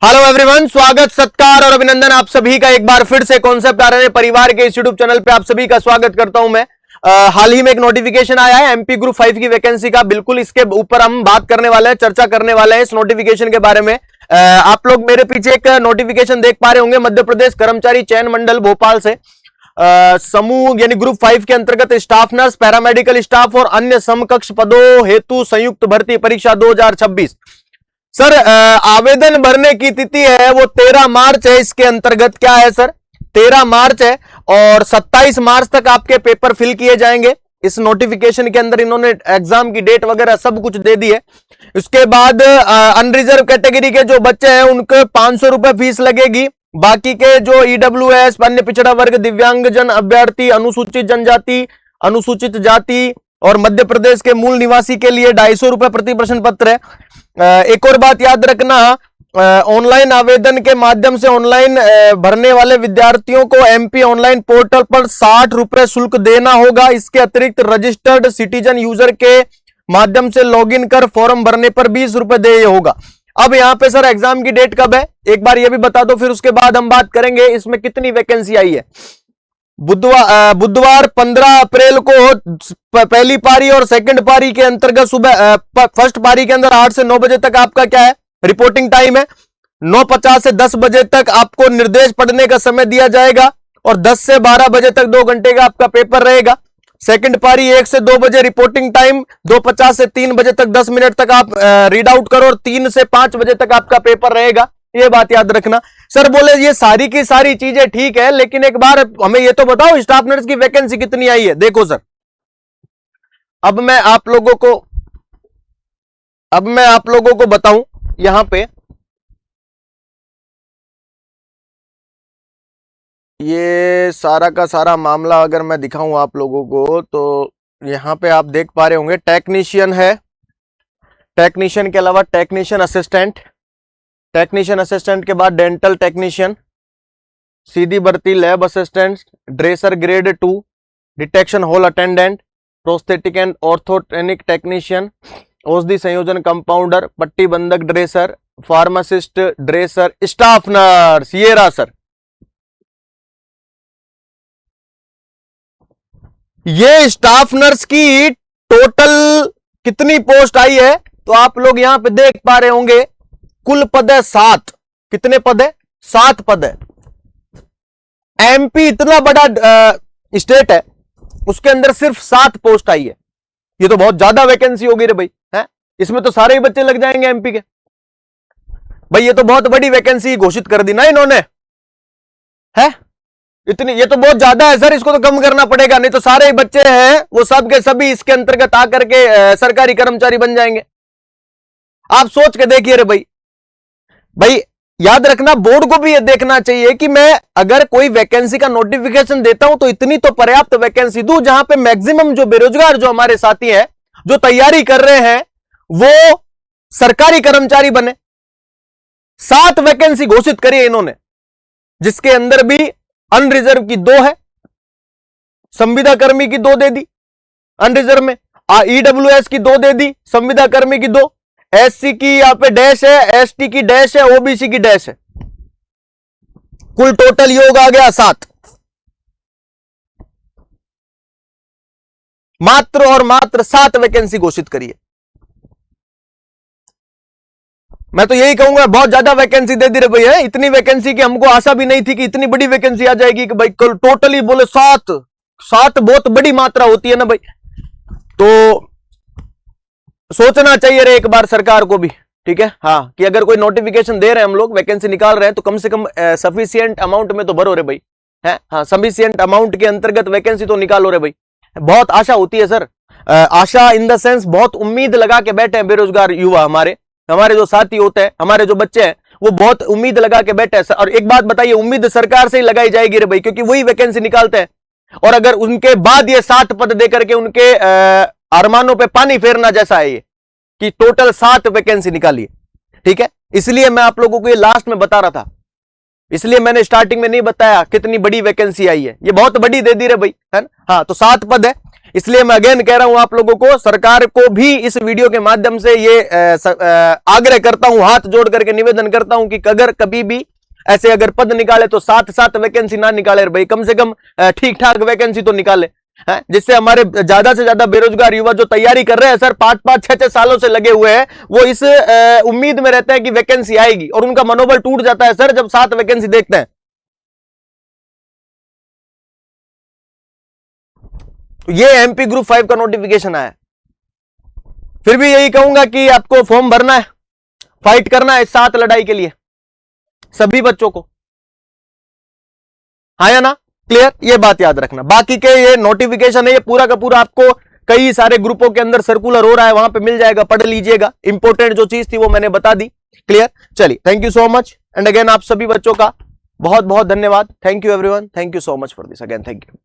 Hello everyone, स्वागत सत्कार और अभिनंदन आप सभी का एक बार फिर से कॉन्सेप्ट आरएनए परिवार के इस यूट्यूब चैनल पे आप सभी का स्वागत करता हूं मैं। हाल ही में एक नोटिफिकेशन आया है एमपी ग्रुप 5 की वैकेंसी का। बिल्कुल इसके ऊपर हम बात करने वाले हैं, चर्चा करने वाले हैं इस नोटिफिकेशन के बारे में। आप लोग मेरे पीछे एक नोटिफिकेशन देख पा रहे होंगे, मध्य प्रदेश कर्मचारी चयन मंडल भोपाल से समूह यानी ग्रुप 5 के अंतर्गत स्टाफ नर्स, पैरामेडिकल स्टाफ और अन्य समकक्ष पदों हेतु संयुक्त भर्ती परीक्षा 2026। सर, आवेदन भरने की तिथि है वो 13 मार्च है। इसके अंतर्गत क्या है सर, 13 मार्च है और 27 मार्च तक आपके पेपर फिल किए जाएंगे। इस नोटिफिकेशन के अंदर इन्होंने एग्जाम की डेट वगैरह सब कुछ दे दी है। उसके बाद अनरिजर्व कैटेगरी के जो बच्चे हैं उनको 500 रुपए फीस लगेगी। बाकी के जो ईडब्ल्यूएस, अन्य पिछड़ा वर्ग, दिव्यांगजन अभ्यर्थी, अनुसूचित जनजाति, अनुसूचित जाति और मध्य प्रदेश के मूल निवासी के लिए 250 रुपए प्रति प्रश्न पत्र है। एक और बात याद रखना, ऑनलाइन आवेदन के माध्यम से ऑनलाइन भरने वाले विद्यार्थियों को एमपी ऑनलाइन पोर्टल पर 60 रुपए शुल्क देना होगा। इसके अतिरिक्त रजिस्टर्ड सिटीजन यूजर के माध्यम से लॉगिन कर फॉर्म भरने पर 20 रुपए देय होगा। अब यहाँ पे सर एग्जाम की डेट कब है एक बार ये भी बता दो, फिर उसके बाद हम बात करेंगे इसमें कितनी वैकेंसी आई है। बुधवार 15 अप्रैल को पहली पारी और सेकंड पारी के अंतर्गत सुबह फर्स्ट पारी के अंदर 8 से 9 बजे तक आपका क्या है रिपोर्टिंग टाइम है। 9:50 से 10 बजे तक आपको निर्देश पढ़ने का समय दिया जाएगा और 10 से 12 बजे तक 2 घंटे का आपका पेपर रहेगा। सेकंड पारी 1 से 2 बजे रिपोर्टिंग टाइम, 2:50 से 3 बजे तक 10 मिनट तक आप रीड आउट करो और 3 से 5 बजे तक आपका पेपर रहेगा। ये बात याद रखना। सर बोले ये सारी की सारी चीजें ठीक है, लेकिन एक बार हमें ये तो बताओ स्टाफ नर्स की वैकेंसी कितनी आई है। देखो सर, अब मैं आप लोगों को बताऊं यहां पे, ये सारा का सारा मामला अगर मैं दिखाऊं आप लोगों को तो यहां पे आप देख पा रहे होंगे टेक्नीशियन है, टेक्नीशियन के अलावा टेक्नीशियन असिस्टेंट के बाद डेंटल टेक्नीशियन, सीधी भर्ती lab assistant, dresser grade 2, detection hall attendant, prosthetic and orthotic technician, औषधि संयोजन कंपाउंडर, पट्टी बंधक dresser, pharmacist dresser, staff nurse. ये रहा सर, ये स्टाफ नर्स की टोटल कितनी पोस्ट आई है तो आप लोग यहां पे देख पा रहे होंगे। कुल पद है 7। कितने पद है? 7 पद है। एमपी इतना बड़ा स्टेट है, उसके अंदर सिर्फ 7 पोस्ट आई है। ये तो बहुत ज्यादा वैकेंसी होगी रे भाई, है? इसमें तो सारे ही बच्चे लग जाएंगे एमपी के भाई। ये तो बहुत बड़ी वैकेंसी घोषित कर दी ना इन्होंने, है? इतनी, ये तो बहुत ज्यादा है सर, इसको तो कम करना पड़ेगा, नहीं तो सारे ही बच्चे हैं वो सब के सभी इसके अंतर्गत आकर के सरकारी कर्मचारी बन जाएंगे। आप सोच के देखिए रे भाई याद रखना, बोर्ड को भी ये देखना चाहिए कि मैं अगर कोई वैकेंसी का नोटिफिकेशन देता हूं तो इतनी तो पर्याप्त वैकेंसी दूं जहां पे मैक्सिमम जो बेरोजगार जो हमारे साथी हैं जो तैयारी कर रहे हैं वो सरकारी कर्मचारी बने। 7 वैकेंसी घोषित करी है इन्होंने, जिसके अंदर भी अनरिजर्व की 2 है, संविदा कर्मी की 2 दे दी अनरिजर्व में, ईडब्ल्यूएस की 2 दे दी, संविदा कर्मी की 2, एससी की यहां पे डैश है, एसटी की डैश है, ओबीसी की डैश है। कुल टोटल योग आ गया 7। मात्र और मात्र 7 वैकेंसी घोषित करिए। मैं तो यही कहूंगा बहुत ज्यादा वैकेंसी दे दी रे भैया। इतनी वैकेंसी की हमको आशा भी नहीं थी कि इतनी बड़ी वैकेंसी आ जाएगी कि भाई कल टोटली बोले 7 बहुत बड़ी मात्रा होती है ना भाई। तो सोचना चाहिए रे एक बार सरकार को भी, ठीक है, हाँ, कि अगर कोई नोटिफिकेशन दे रहे हैं हम लोग, वैकेंसी निकाल रहे हैं तो कम से कम सफिशिएंट अमाउंट में तो भरो रे भाई, है? हाँ, सफिशिएंट अमाउंट के अंतर्गत वैकेंसी तो निकालो रे भाई। बहुत आशा होती है sir, Asha in the sense बहुत उम्मीद लगा के बैठे हैं बेरोजगार युवा, हमारे जो साथी होते हैं, हमारे जो बच्चे हैं वो बहुत उम्मीद लगा के बैठे हैं। और एक बात बताइए, उम्मीद सरकार से ही लगाई जाएगी रे भाई, क्योंकि वही वैकेंसी निकालते हैं। और अगर उनके बाद ये 7 पद देकर के उनके अरमानों पे पानी फेरना जैसा है ये कि टोटल 7 वैकेंसी निकाली, ठीक है। इसलिए मैं आप लोगों को ये लास्ट में बता रहा था, इसलिए मैंने स्टार्टिंग में नहीं बताया कितनी बड़ी वैकेंसी आई है। ये बहुत बड़ी दे दी रे भाई, है ना? हाँ, तो 7 पद है। इसलिए मैं अगेन कह रहा हूं आप लोगों को, सरकार को भी इस वीडियो के माध्यम से ये आग्रह करता हूं, हाथ जोड़ करके निवेदन करता हूं कि अगर कभी भी ऐसे अगर पद निकाले तो 7 वैकेंसी ना निकाले भाई, कम से कम ठीक ठाक वैकेंसी तो निकाले, जिससे हमारे ज्यादा से ज्यादा बेरोजगार युवा जो तैयारी कर रहे हैं सर 5-5, 6-6 सालों से लगे हुए हैं, वो इस उम्मीद में रहते हैं कि वैकेंसी आएगी और उनका मनोबल टूट जाता है सर जब 7 वैकेंसी देखते हैं। तो ये एमपी ग्रुप 5 का नोटिफिकेशन आया। फिर भी यही कहूंगा कि आपको फॉर्म भरना है, फाइट करना है 7 लड़ाई के लिए सभी बच्चों को, हाँ या ना? क्लियर? ये बात याद रखना। बाकी के ये नोटिफिकेशन है ये पूरा का पूरा आपको कई सारे ग्रुपों के अंदर सर्कुलर हो रहा है, वहां पे मिल जाएगा, पढ़ लीजिएगा। इंपॉर्टेंट जो चीज थी वो मैंने बता दी। क्लियर? चलिए, thank you so much and again आप सभी बच्चों का बहुत बहुत धन्यवाद। Thank you everyone, thank you so much for this again, thank you.